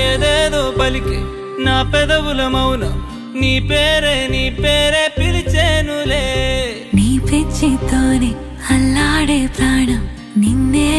ఏదేదో పలికే నా పెదవుల మౌనం నీ పేరే పిలిచేనులే నీ పిచ్చితోనే అల్లాడే ప్రాణం నిన్నే